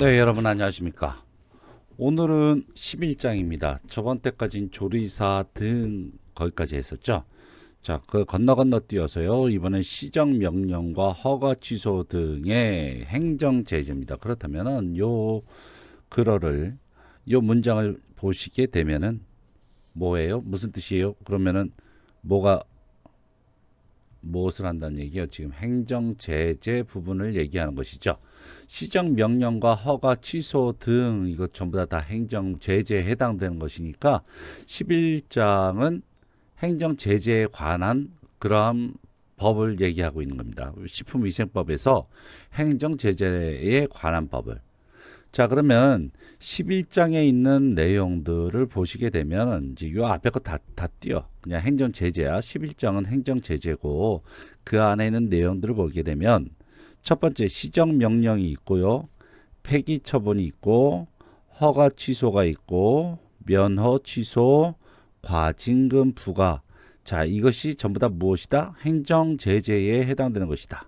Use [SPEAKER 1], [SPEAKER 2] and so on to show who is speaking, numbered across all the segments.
[SPEAKER 1] 네, 여러분 안녕하십니까. 오늘은 11장입니다. 저번 때까지는 조리사 등 거기까지 했었죠. 자, 그 건너 뛰어서요. 이번엔 시정명령과 허가 취소 등의 행정 제재입니다. 그렇다면은 글어를 요 문장을 보시게 되면은 뭐예요? 무슨 뜻이에요? 그러면은 뭐가 무엇을 한다는 얘기예요? 지금 행정 제재 부분을 얘기하는 것이죠. 시정 명령과 허가 취소 등 이것 전부 다 행정 제재에 해당되는 것이니까 11장은 행정 제재에 관한 그러한 법을 얘기하고 있는 겁니다. 식품위생법에서 행정 제재에 관한 법을. 자, 그러면 11장에 있는 내용들을 보시게 되면 이제 요 앞에 거 다 띄어. 그냥 행정 제재야. 11장은 행정 제재고 그 안에 있는 내용들을 보게 되면 첫 번째 시정 명령이 있고요. 폐기 처분이 있고 허가 취소가 있고 면허 취소, 과징금 부과. 자, 이것이 전부 다 무엇이다? 행정 제재에 해당되는 것이다.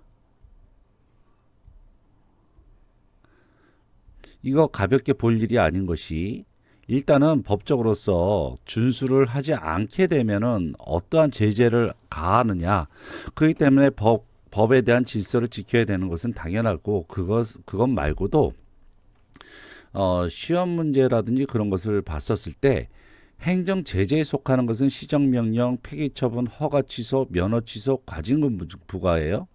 [SPEAKER 1] 이거 가볍게 볼 일이 아닌 것이 일단은 법적으로서 준수를 하지 않게 되면은 어떠한 제재를 가하느냐. 그렇기 때문에 법에 대한 질서를 지켜야 되는 것은 당연하고 그것 말고도 시험 문제라든지 그런 것을 봤었을 때 행정 제재에 속하는 것은 시정명령, 폐기처분, 허가 취소, 면허 취소, 과징금 부과예요.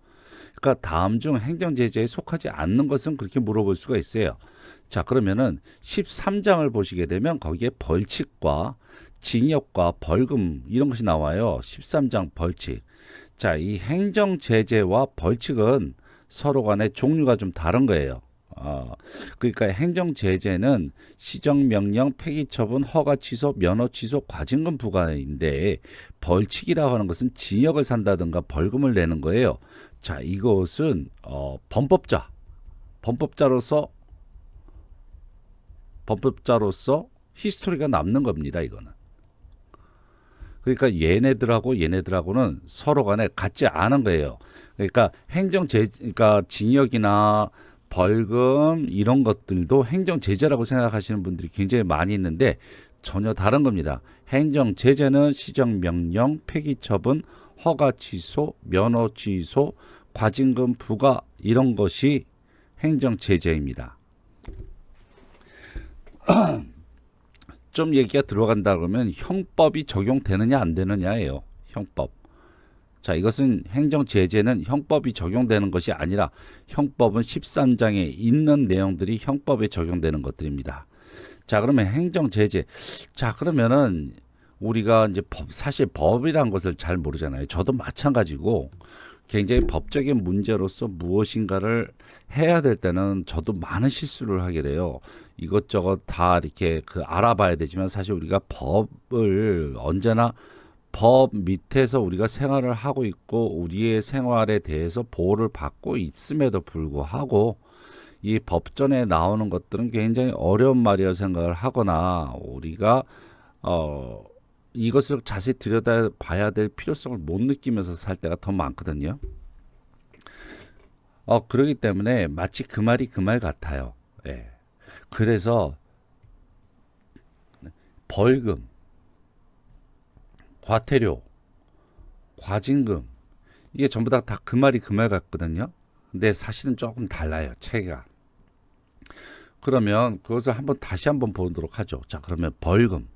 [SPEAKER 1] 그러니까 다음 중 행정 제재에 속하지 않는 것은 그렇게 물어볼 수가 있어요. 자, 그러면은 13장을 보시게 되면 거기에 벌칙과 징역과 벌금 이런 것이 나와요. 13장 벌칙. 자, 이 행정 제재와 벌칙은 서로 간에 종류가 좀 다른 거예요. 그러니까 행정 제재는 시정명령, 폐기처분, 허가 취소, 면허 취소, 과징금 부과인데 벌칙이라고 하는 것은 징역을 산다든가 벌금을 내는 거예요. 자, 이것은 범법자로서 히스토리가 남는 겁니다. 이거는. 그러니까 얘네들하고는 서로 간에 같지 않은 거예요. 그러니까 그러니까 징역이나 벌금 이런 것들도 행정 제재라고 생각하시는 분들이 굉장히 많이 있는데 전혀 다른 겁니다. 행정 제재는 시정 명령, 폐기 처분, 허가 취소, 면허 취소, 과징금 부과 이런 것이 행정 제재입니다. 좀 얘기가 들어간다 그러면 형법이 적용되느냐 안 되느냐예요. 형법. 자, 이것은 행정 제재는 형법이 적용되는 것이 아니라 형법은 13장에 있는 내용들이 형법에 적용되는 것들입니다. 자, 그러면 행정 제재. 자, 그러면은 우리가 이제 사실 법이란 것을 잘 모르잖아요. 저도 마찬가지고 굉장히 법적인 문제로서 무엇인가를 해야 될 때는 저도 많은 실수를 하게 돼요. 이것저것 다 이렇게 알아봐야 되지만 사실 우리가 법을 언제나 법 밑에서 우리가 생활을 하고 있고 우리의 생활에 대해서 보호를 받고 있음에도 불구하고 이 법전에 나오는 것들은 굉장히 어려운 말이라 생각을 하거나 우리가 이것을 자세히 들여다봐야 될 필요성을 못 느끼면서 살 때가 더 많거든요. 그러기 때문에 마치 그 말이 그 말 같아요. 예. 그래서 벌금, 과태료, 과징금 이게 전부 다 그 말이 그 말 같거든요. 근데 사실은 조금 달라요. 체계가. 그러면 그것을 다시 한번 보도록 하죠. 자, 그러면 벌금.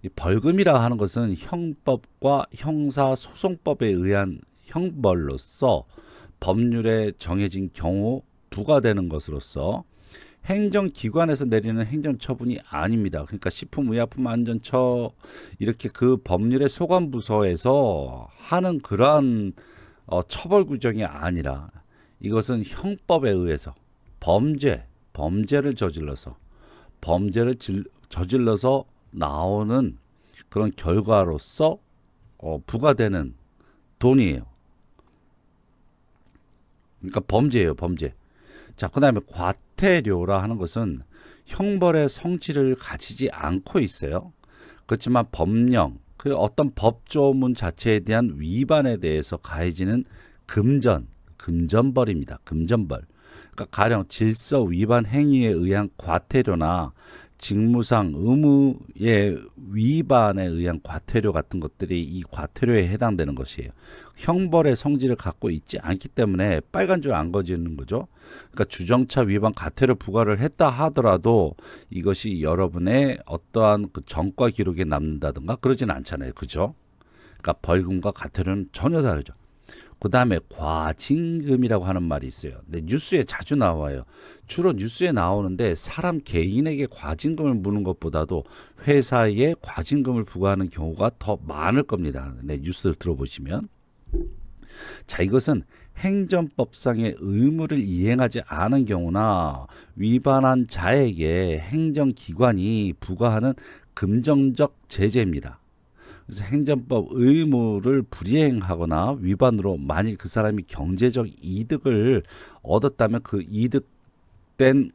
[SPEAKER 1] 이 벌금이라 하는 것은 형법과 형사소송법에 의한 형벌로서 법률에 정해진 경우 부과되는 것으로서 행정기관에서 내리는 행정처분이 아닙니다. 그러니까 식품의약품안전처 이렇게 그 법률의 소관부서에서 하는 그러한 처벌 규정이 아니라 이것은 형법에 의해서 범죄를 저질러서 나오는 그런 결과로서 부과되는 돈이에요. 그러니까 범죄예요, 범죄. 자, 그다음에 과태료라 하는 것은 형벌의 성질을 가지지 않고 있어요. 그렇지만 법령, 그 어떤 법조문 자체에 대한 위반에 대해서 가해지는 금전벌입니다. 금전벌. 그러니까 가령 질서 위반 행위에 의한 과태료나 직무상 의무의 위반에 의한 과태료 같은 것들이 이 과태료에 해당되는 것이에요. 형벌의 성질을 갖고 있지 않기 때문에 빨간 줄 안 그어지는 거죠. 그러니까 주정차 위반 과태료 부과를 했다 하더라도 이것이 여러분의 어떠한 그 전과 기록에 남는다든가 그러진 않잖아요. 그죠? 그러니까 벌금과 과태료는 전혀 다르죠. 그 다음에 과징금이라고 하는 말이 있어요. 근데 뉴스에 자주 나와요. 주로 뉴스에 나오는데 사람 개인에게 과징금을 무는 것보다도 회사에 과징금을 부과하는 경우가 더 많을 겁니다. 네, 뉴스를 들어보시면. 자, 이것은 행정법상의 의무를 이행하지 않은 경우나 위반한 자에게 행정기관이 부과하는 금전적 제재입니다. 그래서 행정법 의무를 불이행하거나 위반으로 만일 그 사람이 경제적 이득을 얻었다면 그 이득된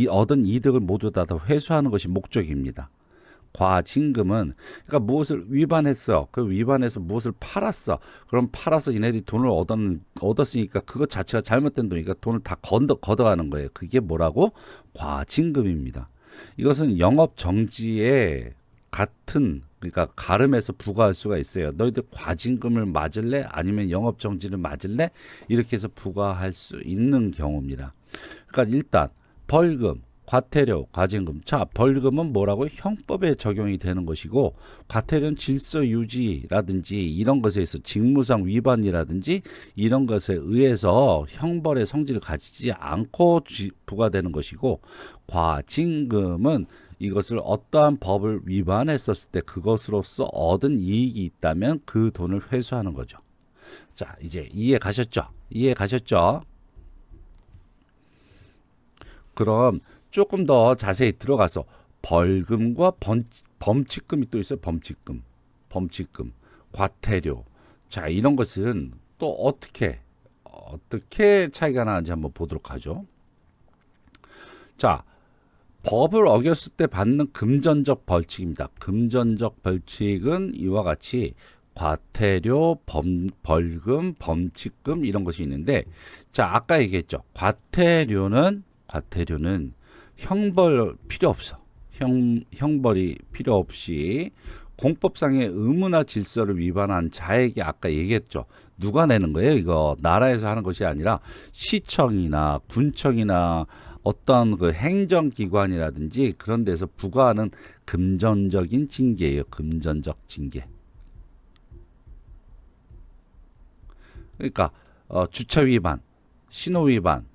[SPEAKER 1] 얻은 이득을 모두 다 회수하는 것이 목적입니다. 과징금은 그러니까 무엇을 위반했어. 그 위반해서 무엇을 팔았어. 그럼 팔아서 얘네들이 돈을 얻었으니까 그것 자체가 잘못된 돈이니까 돈을 다 걷어가는 거예요. 그게 뭐라고? 과징금입니다. 이것은 영업 정지에 같은 그러니까 가름해서 부과할 수가 있어요. 너희들 과징금을 맞을래? 아니면 영업 정지를 맞을래? 이렇게 해서 부과할 수 있는 경우입니다. 그러니까 일단 벌금, 과태료, 과징금. 자, 벌금은 뭐라고? 형법에 적용이 되는 것이고 과태료는 질서 유지라든지 이런 것에 있어 직무상 위반이라든지 이런 것에 의해서 형벌의 성질을 가지지 않고 부과되는 것이고 과징금은 이것을 어떠한 법을 위반했었을 때 그것으로서 얻은 이익이 있다면 그 돈을 회수하는 거죠. 자, 이제 이해 가셨죠? 이해 가셨죠? 그럼 조금 더 자세히 들어가서 벌금과 범칙금이 또 있어요. 범칙금, 과태료. 자, 이런 것은 또 어떻게 차이가 나는지 한번 보도록 하죠. 자, 법을 어겼을 때 받는 금전적 벌칙입니다. 금전적 벌칙은 이와 같이 과태료, 벌금, 범칙금 이런 것이 있는데, 자, 아까 얘기했죠. 과태료는 형벌 필요 없어. 형벌이 필요 없이 공법상의 의무나 질서를 위반한 자에게 아까 얘기했죠. 누가 내는 거예요? 이거 나라에서 하는 것이 아니라 시청이나 군청이나 어떤 그 행정기관이라든지 그런 데서 부과하는 금전적인 징계예요. 금전적 징계. 그러니까 주차 위반, 신호 위반,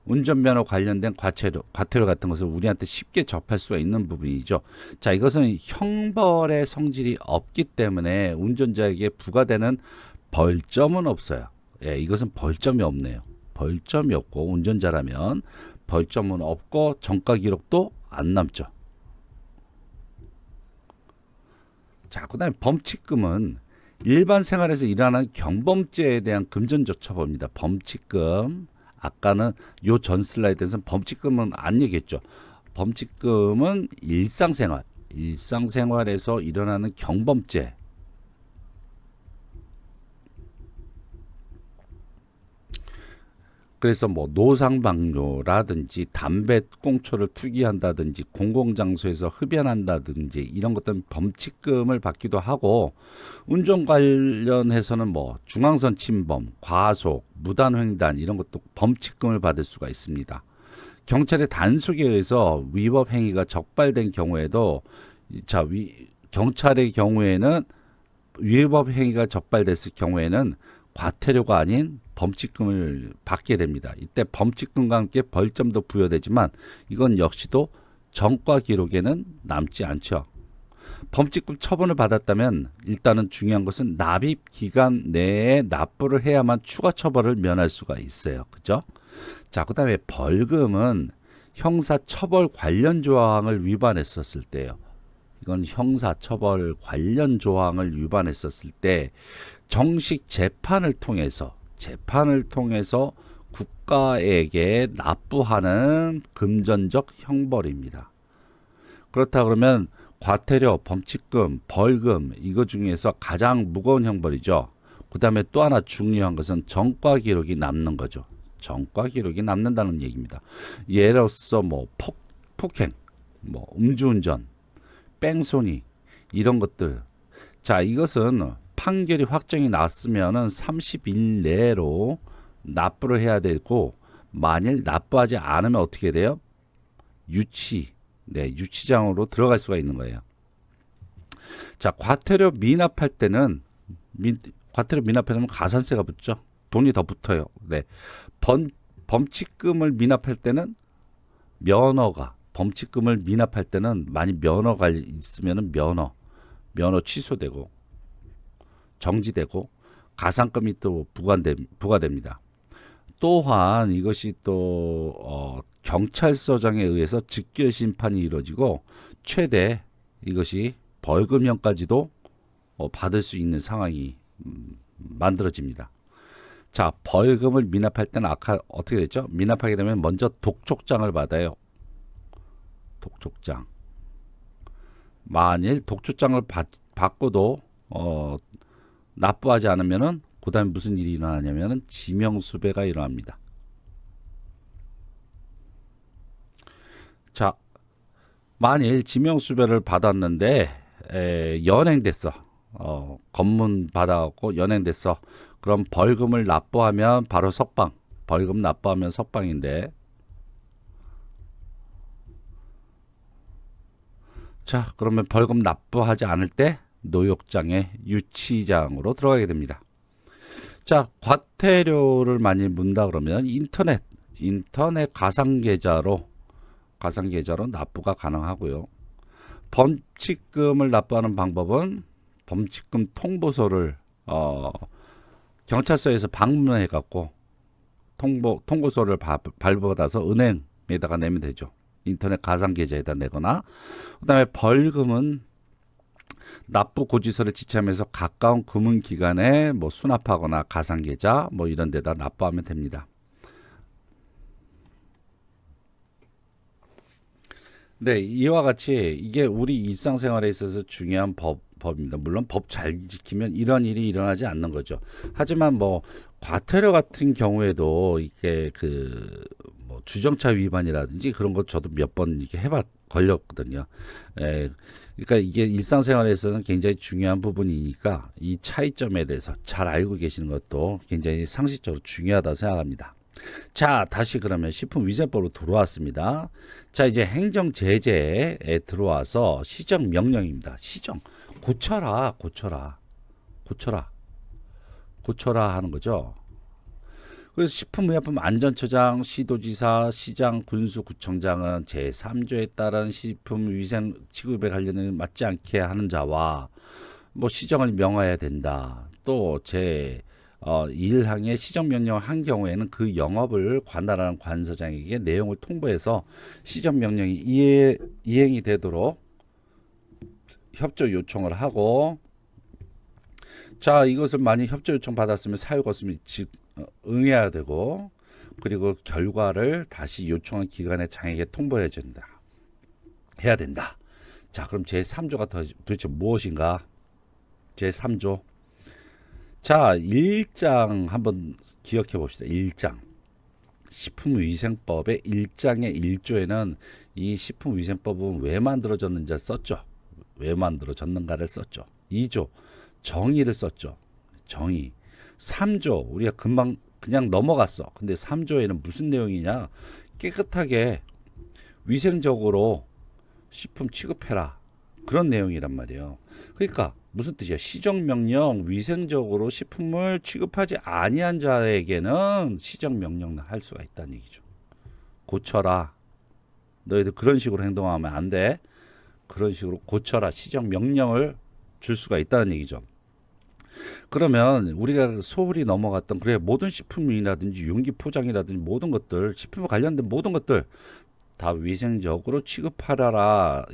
[SPEAKER 1] 운전면허 관련된 과태료 같은 것을 우리한테 쉽게 접할 수가 있는 부분이죠. 자, 이것은 형벌의 성질이 없기 때문에 운전자에게 부과되는 벌점은 없어요. 예, 이것은 벌점이 없네요. 벌점이 없고 운전자라면 벌점은 없고 정가 기록도 안 남죠. 자, 그다음에 범칙금은 일반 생활에서 일어나는 경범죄에 대한 금전적 처벌입니다. 범칙금. 아까는 요 전 슬라이드에서는 범칙금은 안 얘기했죠. 범칙금은 일상생활에서 일어나는 경범죄. 그래서 뭐 노상방뇨라든지 담배 꽁초를 투기한다든지 공공장소에서 흡연한다든지 이런 것들은 범칙금을 받기도 하고 운전 관련해서는 뭐 중앙선 침범, 과속, 무단횡단 이런 것도 범칙금을 받을 수가 있습니다. 경찰의 단속에 의해서 위법 행위가 적발된 경우에도 경찰의 경우에는 위법 행위가 적발됐을 경우에는 과태료가 아닌 범칙금을 받게 됩니다. 이때 범칙금과 함께 벌점도 부여되지만 이건 역시도 전과 기록에는 남지 않죠. 범칙금 처분을 받았다면 일단은 중요한 것은 납입 기간 내에 납부를 해야만 추가 처벌을 면할 수가 있어요. 그죠? 자, 그다음에 벌금은 형사처벌 관련 조항을 위반했었을 때요. 이건 형사처벌 관련 조항을 위반했었을 때 정식 재판을 통해서 국가에게 납부하는 금전적 형벌입니다. 그렇다 그러면 과태료, 범칙금, 벌금 이거 중에서 가장 무거운 형벌이죠. 그 다음에 또 하나 중요한 것은 전과 기록이 남는 거죠. 전과 기록이 남는다는 얘기입니다. 예로서 뭐 폭행, 뭐 음주운전, 뺑소니 이런 것들. 자, 이것은 판결이 확정이 났으면은 30일 내로 납부를 해야 되고, 만일 납부하지 않으면 어떻게 돼요? 유치장으로 들어갈 수가 있는 거예요. 자, 과태료 미납할 때는 과태료 미납하면 가산세가 붙죠. 돈이 더 붙어요. 네. 범칙금을 미납할 때는 범칙금을 미납할 때는 만약 면허가 있으면은 면허 취소되고 정지되고 가산금이 또 부과됩니다. 또한 이것이 또 경찰서장에 의해서 즉결 심판이 이루어지고 최대 이것이 벌금형까지도 받을 수 있는 상황이 만들어집니다. 자, 벌금을 미납할 때는 아까 어떻게 됐죠? 미납하게 되면 먼저 독촉장을 받아요. 독촉장. 만일 독촉장을 받고도 납부하지 않으면은 그다음에 무슨 일이 일어나냐면은 지명수배가 일어납니다. 자, 만일 지명수배를 받았는데 연행됐어. 검문 받아갖고 연행됐어. 그럼 벌금을 납부하면 바로 석방. 벌금 납부하면 석방인데. 자, 그러면 벌금 납부하지 않을 때 노역장에 유치장으로 들어가게 됩니다. 자, 과태료를 많이 문다 그러면 인터넷 가상계좌로 납부가 가능하고요. 범칙금을 납부하는 방법은 범칙금 통보서를 경찰서에서 방문해 갖고 통보서를 발부받아서 은행에다가 내면 되죠. 인터넷 가상계좌에다 내거나, 그다음에 벌금은 납부 고지서를 지참해서 가까운 금융기관에 뭐 수납하거나 가상계좌 뭐 이런 데다 납부하면 됩니다. 네, 이와 같이 이게 우리 일상생활에 있어서 중요한 법입니다. 물론 법 잘 지키면 이런 일이 일어나지 않는 거죠. 하지만 뭐 과태료 같은 경우에도 이게 뭐 주정차 위반이라든지 그런 것 저도 몇 번 이렇게 걸렸거든요. 그러니까 이게 일상생활에서는 굉장히 중요한 부분이니까 이 차이점에 대해서 잘 알고 계시는 것도 굉장히 상식적으로 중요하다고 생각합니다. 자, 다시 그러면 식품위생법으로 돌아왔습니다. 자, 이제 행정제재에 들어와서 시정명령입니다. 고쳐라 하는 거죠. 그래서 식품의약품 안전처장, 시도지사, 시장, 군수구청장은 제3조에 따른 식품위생 취급에 관련해 맞지 않게 하는 자와 뭐 시정을 명해야 된다. 또 제1항의 시정명령을 한 경우에는 그 영업을 관할하는 관서장에게 내용을 통보해서 시정명령이 이행이 되도록 협조 요청을 하고, 자, 이것을 만약 협조 요청 받았으면 사유가 없으면 응해야 되고, 그리고 결과를 다시 요청한 기관의 장에게 통보해야 된다. 자, 그럼 제3조가 도대체 무엇인가? 제3조. 자, 1장 한번 기억해 봅시다. 1장. 식품위생법의 1장의 1조에는 이 식품위생법은 왜 만들어졌는지 썼죠. 왜 만들어졌는가를 썼죠. 2조. 정의를 썼죠. 정의. 3조. 우리가 금방 그냥 넘어갔어. 근데 3조에는 무슨 내용이냐? 깨끗하게 위생적으로 식품 취급해라. 그런 내용이란 말이에요. 그러니까 무슨 뜻이야? 시정명령, 위생적으로 식품을 취급하지 아니한 자에게는 시정명령을 할 수가 있다는 얘기죠. 고쳐라. 너희들 그런 식으로 행동하면 안 돼. 그런 식으로 고쳐라. 시정명령을 줄 수가 있다는 얘기죠. 그러면 우리가 소홀히 넘어갔던 모든 식품이라든지 용기 포장이라든지 모든 것들, 식품과 관련된 모든 것들 다 위생적으로 취급해라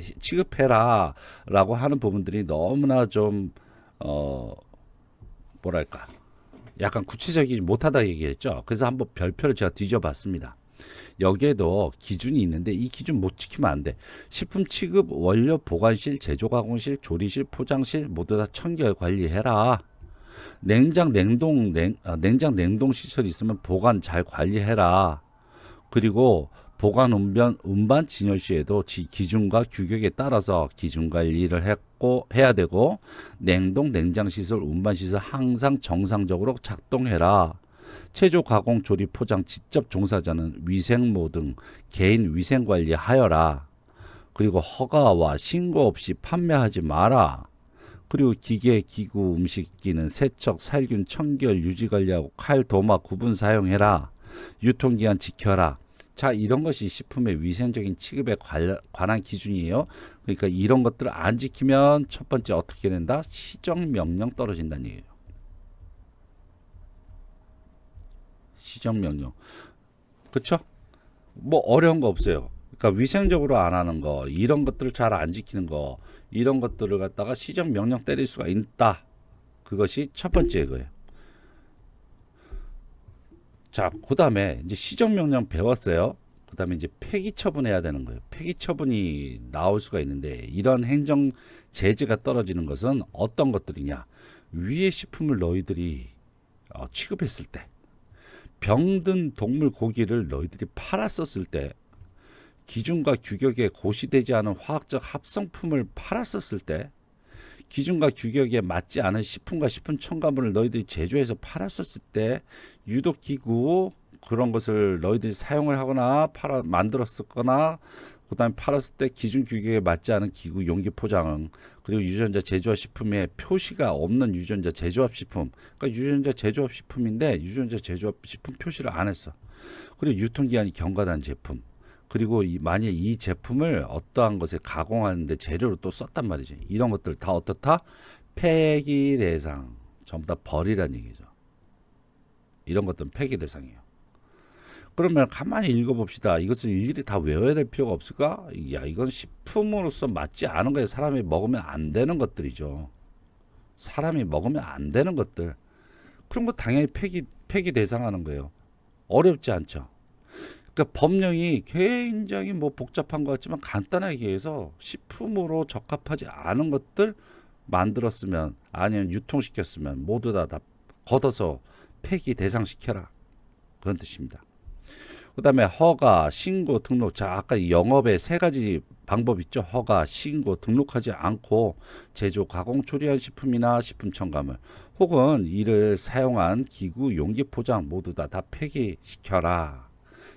[SPEAKER 1] 라고 하는 부분들이 너무나 좀 뭐랄까 약간 구체적이지 못하다 얘기했죠. 그래서 한번 별표를 제가 뒤져봤습니다. 여기에도 기준이 있는데 이 기준 못 지키면 안 돼. 식품 취급 원료 보관실, 제조 가공실, 조리실, 포장실 모두 다 청결 관리해라. 냉장 냉동 시설이 있으면 보관 잘 관리해라. 그리고 보관 운반 진열 시에도 기준과 규격에 따라서 기준 관리를 해야 되고 냉동 냉장 시설 운반 시설 항상 정상적으로 작동해라. 체조 가공 조립 포장 직접 종사자는 위생모 등 개인 위생 관리하여라. 그리고 허가와 신고 없이 판매하지 마라. 그리고 기계, 기구, 음식기는 세척, 살균, 청결, 유지 관리하고 칼, 도마 구분 사용해라. 유통기한 지켜라. 자, 이런 것이 식품의 위생적인 취급에 관한 기준이에요. 그러니까 이런 것들을 안 지키면 첫 번째 어떻게 된다? 시정명령 떨어진다는 얘기예요. 시정명령. 그쵸? 뭐 어려운 거 없어요. 그러니까 위생적으로 안 하는 거, 이런 것들을 잘 안 지키는 거, 이런 것들을 갖다가 시정명령 때릴 수가 있다. 그것이 첫 번째 거예요. 자, 그 다음에 이제 시정명령 배웠어요. 그 다음에 이제 폐기 처분해야 되는 거예요. 폐기 처분이 나올 수가 있는데, 이런 행정 제재가 떨어지는 것은 어떤 것들이냐. 위의 식품을 너희들이 취급했을 때, 병든 동물 고기를 너희들이 팔았었을 때, 기준과 규격에 고시되지 않은 화학적 합성품을 팔았었을 때, 기준과 규격에 맞지 않은 식품과 식품 첨가물을 너희들이 제조해서 팔았었을 때, 유독기구 그런 것을 너희들이 사용을 하거나 만들었었거나 그 다음에 팔았을 때 기준 규격에 맞지 않은 기구 용기 포장, 그리고 유전자 제조합 식품에 표시가 없는 유전자 제조합 식품, 그러니까 유전자 제조합 식품인데 유전자 제조합 식품 표시를 안 했어. 그리고 유통기한이 경과된 제품, 그리고 만약에 이 제품을 어떠한 것에 가공하는데 재료로 또 썼단 말이지. 이런 것들 다 어떻다? 폐기 대상. 전부 다 버리란 얘기죠. 이런 것들은 폐기 대상이에요. 그러면 가만히 읽어봅시다. 이것을 일일이 다 외워야 될 필요가 없을까? 야, 이건 식품으로서 맞지 않은 거예요. 사람이 먹으면 안 되는 것들이죠. 사람이 먹으면 안 되는 것들. 그런 거 당연히 폐기 대상하는 거예요. 어렵지 않죠. 그러니까 법령이 굉장히 뭐 복잡한 것 같지만 간단하게 얘기해서 식품으로 적합하지 않은 것들 만들었으면 아니면 유통시켰으면 모두 다 걷어서 폐기 대상시켜라. 그런 뜻입니다. 그 다음에 허가, 신고, 등록. 자, 아까 영업의 세 가지 방법 있죠. 허가, 신고, 등록하지 않고 제조, 가공, 조리한 식품이나 식품 첨가물 혹은 이를 사용한 기구, 용기, 포장 모두 다 폐기시켜라.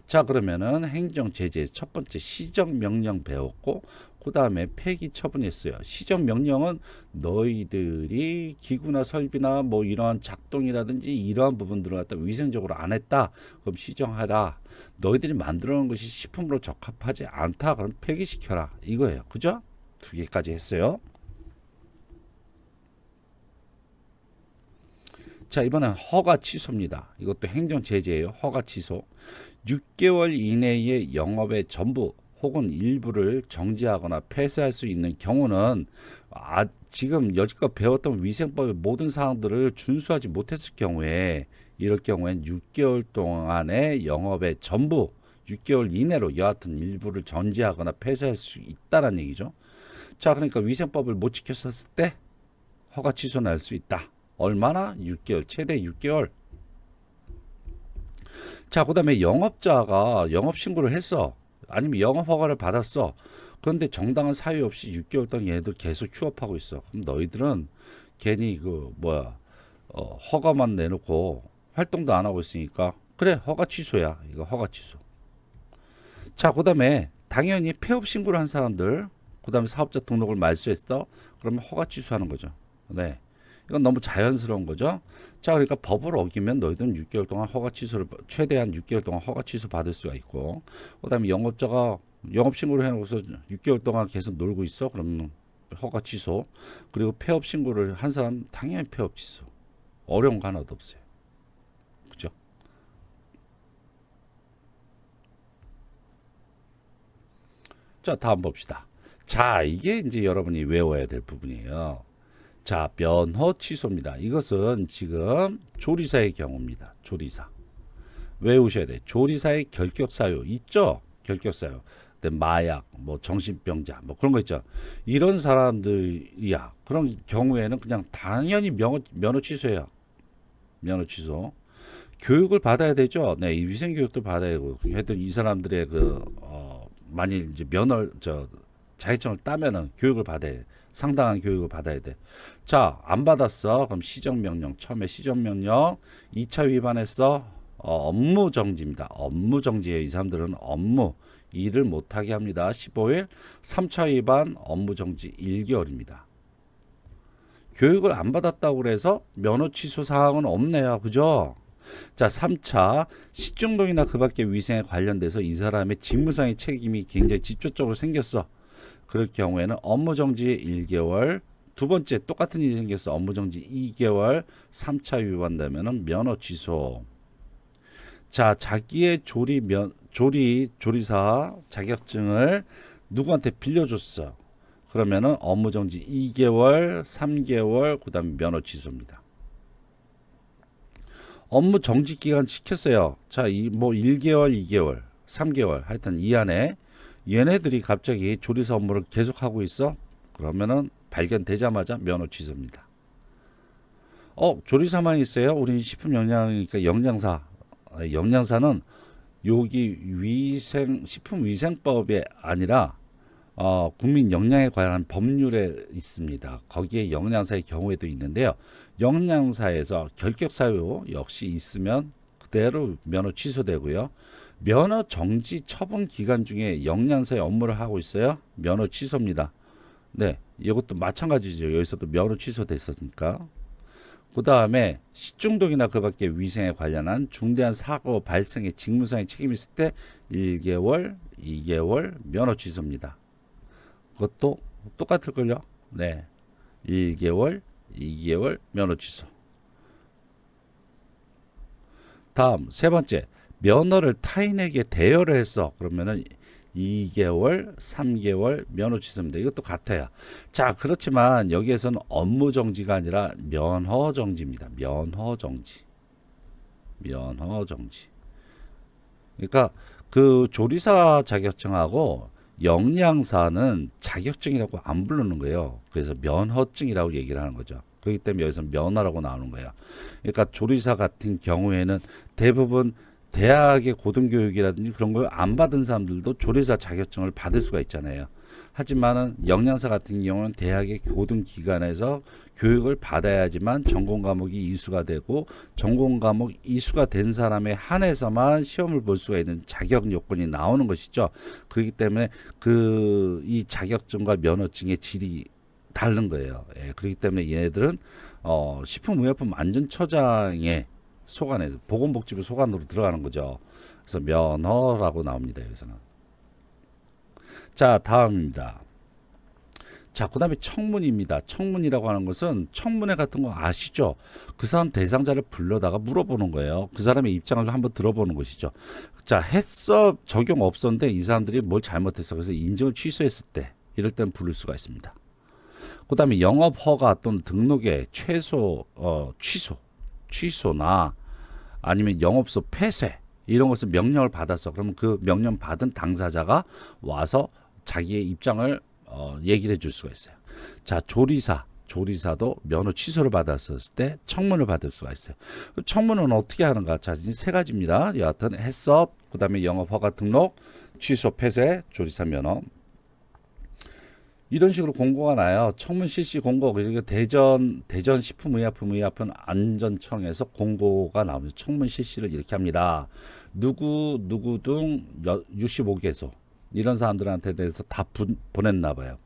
[SPEAKER 1] 자, 그러면은 행정 제재 첫 번째 시정명령 배웠고, 그 다음에 폐기 처분했어요. 시정명령은 너희들이 기구나 설비나 뭐 이러한 작동이라든지 이러한 부분들을 갖다 위생적으로 안 했다. 그럼 시정하라. 너희들이 만들어 놓은 것이 식품으로 적합하지 않다. 그럼 폐기시켜라. 이거예요. 그죠? 두 개까지 했어요. 자, 이번엔 허가 취소입니다. 이것도 행정 제재예요. 허가 취소. 6개월 이내에 영업의 전부 혹은 일부를 정지하거나 폐쇄할 수 있는 경우는 지금 여지껏 배웠던 위생법의 모든 사항들을 준수하지 못했을 경우에 이럴 경우엔 6개월 동안의 영업의 전부 6개월 이내로 여하튼 일부를 정지하거나 폐쇄할 수 있다는 얘기죠. 자, 그러니까 위생법을 못 지켰을 때 허가 취소 날 수 있다. 얼마나? 6개월, 최대 6개월. 자, 그 다음에 영업자가 영업신고를 했어. 아니면 영업허가를 받았어. 그런데 정당한 사유 없이 6개월 동안 얘네들 계속 휴업하고 있어. 그럼 너희들은 괜히 허가만 내놓고 활동도 안 하고 있으니까 그래, 허가 취소야. 이거 허가 취소. 자, 그 다음에 당연히 폐업 신고를 한 사람들, 그 다음에 사업자 등록을 말소했어. 그러면 허가 취소하는 거죠. 네. 이건 너무 자연스러운 거죠. 자, 그러니까 법을 어기면 너희들은 6개월 동안 허가 취소를 최대한 6개월 동안 허가 취소 받을 수가 있고, 그다음에 영업자가 영업 신고를 해놓고서 6개월 동안 계속 놀고 있어. 그러면 허가 취소. 그리고 폐업 신고를 한 사람 당연히 폐업 취소. 어려운 거 하나도 없어요. 그죠? 자, 다음 봅시다. 자, 이게 이제 여러분이 외워야 될 부분이에요. 자, 면허 취소입니다. 이것은 지금 조리사의 경우입니다. 조리사. 외우셔야 돼. 조리사의 결격 사유 있죠? 결격 사유. 마약, 뭐 정신병자, 뭐 그런 거 있죠. 이런 사람들이야. 그런 경우에는 그냥 당연히 면허 취소해요. 면허 취소. 교육을 받아야 되죠. 네, 이 위생 교육도 받아야 되고. 하여튼 이 사람들의 만일 이제 자격증을 따면은 교육을 받아야 돼. 상당한 교육을 받아야 돼. 자, 안 받았어. 그럼 시정명령. 처음에 시정명령. 2차 위반했어. 업무 정지입니다. 업무 정지에 이 사람들은 업무 일을 못하게 합니다. 15일. 3차 위반 업무 정지 1개월입니다. 교육을 안 받았다고 그래서 면허 취소 사항은 없네요. 그죠? 자, 3차 식중독이나 그 밖의 위생에 관련돼서 이 사람의 직무상의 책임이 굉장히 직접적으로 생겼어. 그럴 경우에는 업무정지 1개월, 두 번째 똑같은 일이 생겼어. 업무정지 2개월, 3차 위반되면 면허 취소. 자, 자기의 조리사 자격증을 누구한테 빌려줬어. 그러면은 업무정지 2개월, 3개월, 그 다음에 면허 취소입니다. 업무 정지 기간 시켰어요. 자, 뭐 1개월, 2개월, 3개월 하여튼 이 안에 얘네들이 갑자기 조리사 업무를 계속하고 있어. 그러면은 발견되자마자 면허 취소입니다. 조리사만 있어요. 우린 식품 영양이니까 영양사. 영양사는 여기 식품위생법에 아니라 국민 영양에 관한 법률에 있습니다. 거기에 영양사의 경우에도 있는데요. 영양사에서 결격 사유 역시 있으면 그대로 면허 취소되고요. 면허 정지 처분 기간 중에 영양사의 업무를 하고 있어요. 면허 취소입니다. 네, 이것도 마찬가지죠. 여기서도 면허 취소됐으니까. 그 다음에 식중독이나 그 밖의 위생에 관련한 중대한 사고 발생의 직무상의 책임이 있을 때 1개월, 2개월 면허 취소입니다. 그것도 똑같을걸요? 네. 1개월, 2개월 면허 취소. 다음, 세 번째. 면허를 타인에게 대여를 했어. 그러면은 2개월, 3개월 면허 취소입니다. 이것도 같아요. 자, 그렇지만 여기에서는 업무 정지가 아니라 면허 정지입니다. 면허 정지. 면허 정지. 그러니까 그 조리사 자격증하고 영양사는 자격증이라고 안 부르는 거예요. 그래서 면허증이라고 얘기를 하는 거죠. 그렇기 때문에 여기서 면허라고 나오는 거예요. 그러니까 조리사 같은 경우에는 대부분 대학의 고등교육이라든지 그런 걸 안 받은 사람들도 조리사 자격증을 받을 수가 있잖아요. 하지만은 영양사 같은 경우는 대학의 고등기관에서 교육을 받아야지만 전공 과목이 이수가 되고 전공 과목 이수가 된 사람에 한해서만 시험을 볼 수가 있는 자격 요건이 나오는 것이죠. 그렇기 때문에 이 자격증과 면허증의 질이 다른 거예요. 예, 그렇기 때문에 얘네들은 식품의약품안전처장의 소관에 보건복지부 소관으로 들어가는 거죠. 그래서 면허라고 나옵니다. 여기서는. 자, 다음입니다. 자, 그 다음에 청문입니다. 청문이라고 하는 것은 청문회 같은 거 아시죠? 그 사람 대상자를 불러다가 물어보는 거예요. 그 사람의 입장을 한번 들어보는 것이죠. 자, 해썹 적용 없었는데 이 사람들이 뭘 잘못했어. 그래서 인증을 취소했을 때 이럴 때는 부를 수가 있습니다. 그 다음에 영업허가 또는 등록의 취소나 아니면 영업소 폐쇄 이런 것을 명령을 받았어. 그러면 그 명령 받은 당사자가 와서 자기의 입장을 얘기를 해줄 수가 있어요. 자, 조리사도 면허 취소를 받았을 때 청문을 받을 수가 있어요. 청문은 어떻게 하는가? 자, 이제 세 가지입니다. 여하튼 해썹, 그 다음에 영업허가 등록, 취소 폐쇄, 조리사 면허. 이런 식으로 공고가 나요. 청문 실시 공고. 그리고 대전 식품의약품 안전청에서 공고가 나오면서 청문 실시를 이렇게 합니다. 누구 등 65개소 이런 사람들한테 대해서 다 보냈나 봐요.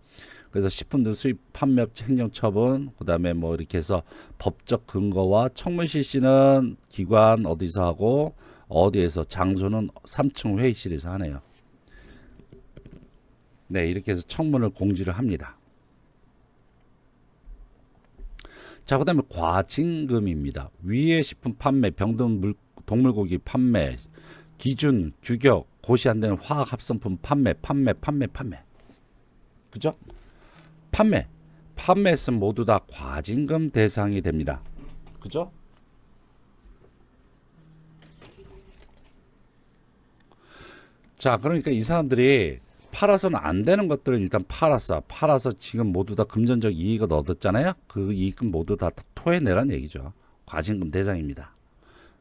[SPEAKER 1] 그래서 식품 등 수입 판매 행정처분, 그다음에 뭐 이렇게 해서 법적 근거와 청문 실시는 기관 어디서 하고 어디에서 장소는 3층 회의실에서 하네요. 네, 이렇게 해서 청문을 공지를 합니다. 자, 그 다음에 과징금입니다. 위의 식품 판매, 병든 동물고기 판매, 기준, 규격, 고시 안 되는 화학 합성품 판매. 그죠? 판매했으면 모두 다 과징금 대상이 됩니다. 그죠? 자, 그러니까 이 사람들이 팔아서는 안 되는 것들을 일단 팔아서 지금 모두 다 금전적 이익을 얻었잖아요. 그 이익은 모두 다 토해내란 얘기죠. 과징금 대상입니다.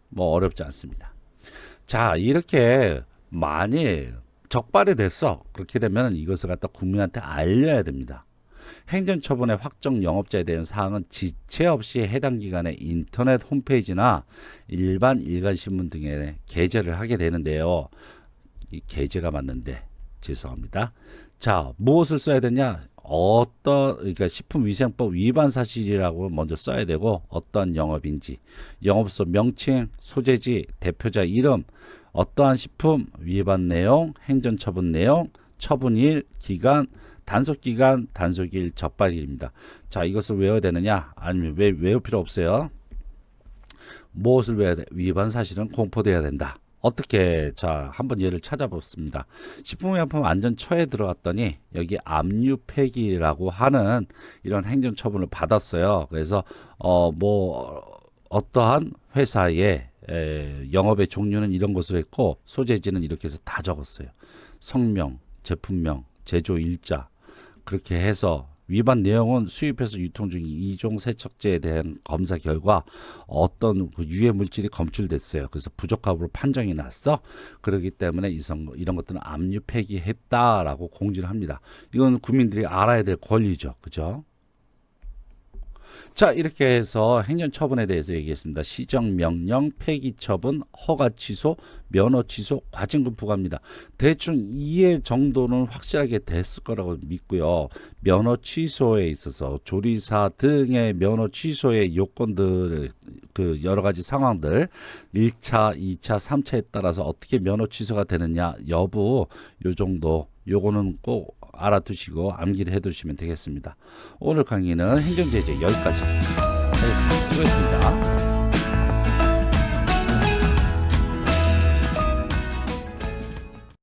[SPEAKER 1] 뭐 어렵지 않습니다. 자, 이렇게 만일 적발이 됐어. 그렇게 되면 이것을 갖다 국민한테 알려야 됩니다. 행정처분의 확정 영업자에 대한 사항은 지체 없이 해당 기관의 인터넷 홈페이지나 일반 일간신문 등에 게재를 하게 되는데요. 이 게재가 맞는데 죄송합니다. 자, 무엇을 써야 되냐? 그러니까 식품위생법 위반 사실이라고 먼저 써야 되고, 어떠한 영업인지, 영업소 명칭, 소재지, 대표자 이름, 어떠한 식품 위반 내용, 행정처분 내용, 처분일, 기간, 단속기간, 단속일, 적발일입니다. 자, 이것을 외워야 되느냐? 아니면 외울 필요 없어요. 무엇을 외워야 돼? 위반 사실은 공포돼야 된다. 어떻게? 자, 한번 예를 찾아봤습니다. 식품의약품 안전처에 들어갔더니 여기 압류 폐기라고 하는 이런 행정처분을 받았어요. 그래서 어떠한 회사의 영업의 종류는 이런 것으로 했고, 소재지는 이렇게 해서 다 적었어요. 성명, 제품명, 제조 일자, 그렇게 해서 위반 내용은 수입해서 유통 중인 2종 세척제에 대한 검사 결과 어떤 그 유해 물질이 검출됐어요. 그래서 부적합으로 판정이 났어. 그렇기 때문에 이런 것들은 압류 폐기했다라고 공지를 합니다. 이건 국민들이 알아야 될 권리죠. 그죠? 자, 이렇게 해서 행정처분에 대해서 얘기했습니다. 시정명령, 폐기처분, 허가취소, 면허취소, 과징금 부과입니다. 대충 이해 정도는 확실하게 됐을 거라고 믿고요. 면허취소에 있어서 조리사 등의 면허취소의 요건들, 그 여러 가지 상황들, 1차, 2차, 3차에 따라서 어떻게 면허취소가 되느냐 여부, 요 정도, 요거는 꼭 알아두시고 암기를 해두시면 되겠습니다. 오늘 강의는 행정제재 여기까지 하겠습니다. 수고했습니다.